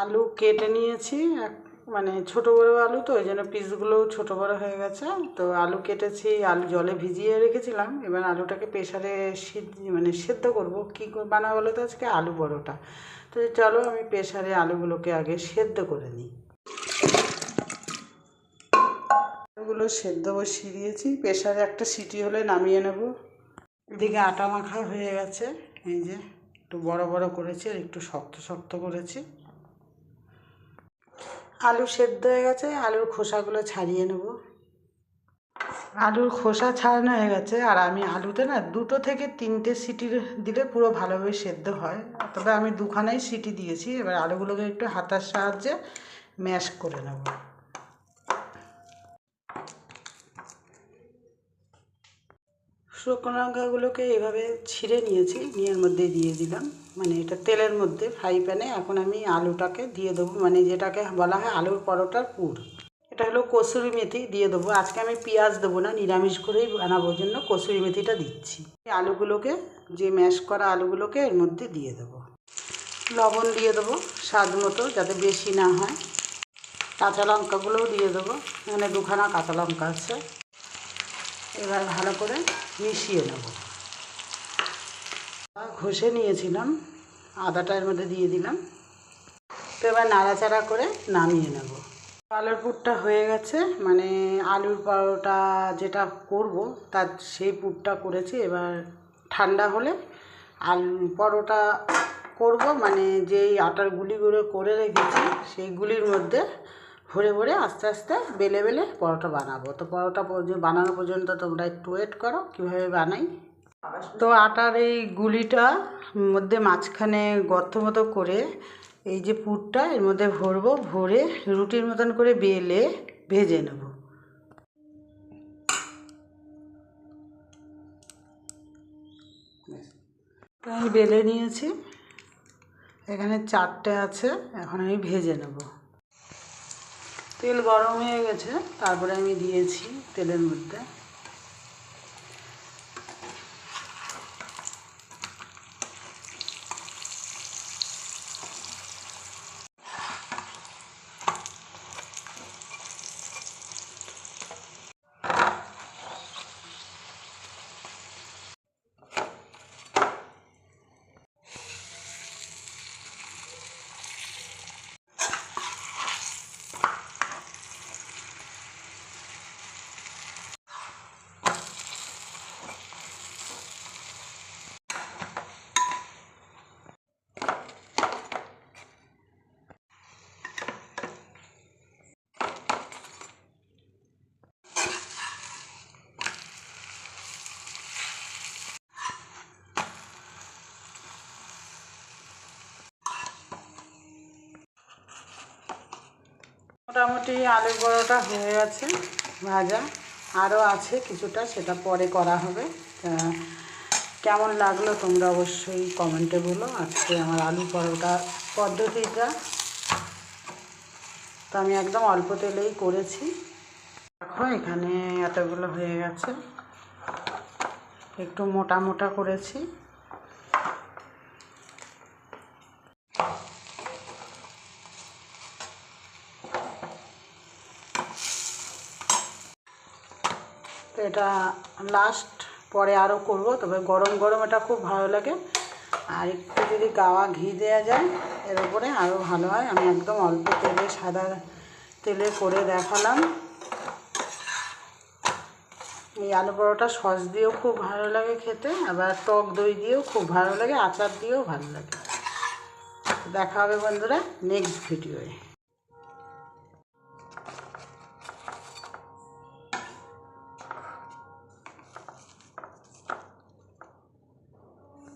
আলু কেটে নিয়েছি, মানে ছোটো বড়ো আলু তো ওই জন্য পিসগুলোও ছোটো বড়ো হয়ে গেছে। তো আলু কেটেছি, আলু জলে ভিজিয়ে রেখেছিলাম। এবার আলুটাকে প্রেশারে সেদ্ধ করবো। কী বানাবো বলো তো আজকে? আলু পরোটা। তো চলো আমি প্রেশারে আলুগুলোকে আগে সেদ্ধ করে নিই। আলুগুলো সেদ্ধ বসিয়ে দিয়েছি, প্রেশারে একটা সিটি হলে নামিয়ে নেব। এদিকে আটা মাখা হয়ে গেছে, এই যে একটু বড় বড় করেছি আর একটু শক্ত শক্ত করেছি। আলু সেদ্ধ হয়ে গেছে, আলুর খোসাগুলো ছাড়িয়ে নেব। আলুর খোসা ছাড়ানো হয়ে গেছে, আর আমি আলুতে না 2 থেকে 3টে সিটি দিলে পুরো ভালোভাবে সেদ্ধ হয়। তবে আমি 2খানাই সিটি দিয়েছি। এবার আলুগুলোকে একটু হাতার সাহায্যে ম্যাশ করে নেব। শুকনো লঙ্কাগুলোকে এভাবে ছিঁড়ে নিয়েছি, নিয়ে এর মধ্যে দিয়ে দিলাম, মানে এটা তেলের মধ্যে ফ্রাই প্যানে। এখন আমি আলুটাকে দিয়ে দেবো, মানে যেটাকে বলা হয় আলুর পরোটার পুর। এটা হলো কসুরি মেথি দিয়ে দেবো। আজকে আমি পেঁয়াজ দেবো না, নিরামিষ করেই বানাবোর জন্য কসুরি মেথিটা দিচ্ছি। আলুগুলোকে, যে ম্যাশ করা আলুগুলোকে এর মধ্যে দিয়ে দেবো। লবণ দিয়ে দেবো স্বাদ মতো, যাতে বেশি না হয়। কাঁচা লঙ্কাগুলোও দিয়ে দেবো, এখানে 2খানা কাঁচা লঙ্কা আছে। এবার ভালো করে মিশিয়ে নেব। ঘষে নিয়েছিলাম, আদাটা এর মধ্যে দিয়ে দিলাম। তো এবার নাড়াচাড়া করে নামিয়ে নেব। আলুর পুরটা হয়ে গেছে, মানে আলুর পরোটা যেটা করব তার সেই পুরটা করেছি। এবার ঠান্ডা হলে পরোটা করব, মানে যেই আটার গুলিগুলো করে রেখেছি সেই গুলির মধ্যে ভরে ভরে আস্তে আস্তে বেলে বেলে পরোটা বানাবো। তো পরোটা বানানো পর্যন্ত তোমরা একটু ওয়েট করো, কীভাবে বানাই। তো আটার এই গুলিটা মধ্যে মাঝখানে গর্ত মতো করে এই যে পুরটা এর মধ্যে ভরবো, ভরে রুটির মতন করে বেলে ভেজে নেব। আমি বেলে নিয়েছি, এখানে 4টে আছে। এখন আমি ভেজে নেব। তেল গরম হয়ে গেছে, তারপরে আমি দিয়েছি তেলের মধ্যে মোটামুটি আলুর পরোটা হয়ে গেছে ভাজা, আরও আছে কিছুটা, সেটা পরে করা হবে। কেমন লাগলো তোমরা অবশ্যই কমেন্টে বলো আজকে আমার আলু পরোটা পদ্ধতিটা। তো আমি একদম অল্প তেলেই করেছি। দেখো এখানে এতগুলো হয়ে গেছে, একটু মোটা মোটা করেছি। তো এটা লাস্ট, পরে আরও করব, তবে গরম গরম এটা খুব ভালো লাগে। আর একটু যদি গাওয়া ঘি দেওয়া যায় এর উপরে আরও ভালো হয়। আমি একদম অল্প তেলে, সাদা তেলে করে দেখালাম। এই আলু পরোটা সস দিয়েও খুব ভালো লাগে খেতে, আবার টক দই দিয়েও খুব ভালো লাগে, আচার দিয়েও ভালো লাগে। দেখা হবে বন্ধুরা নেক্সট ভিডিওয়ে।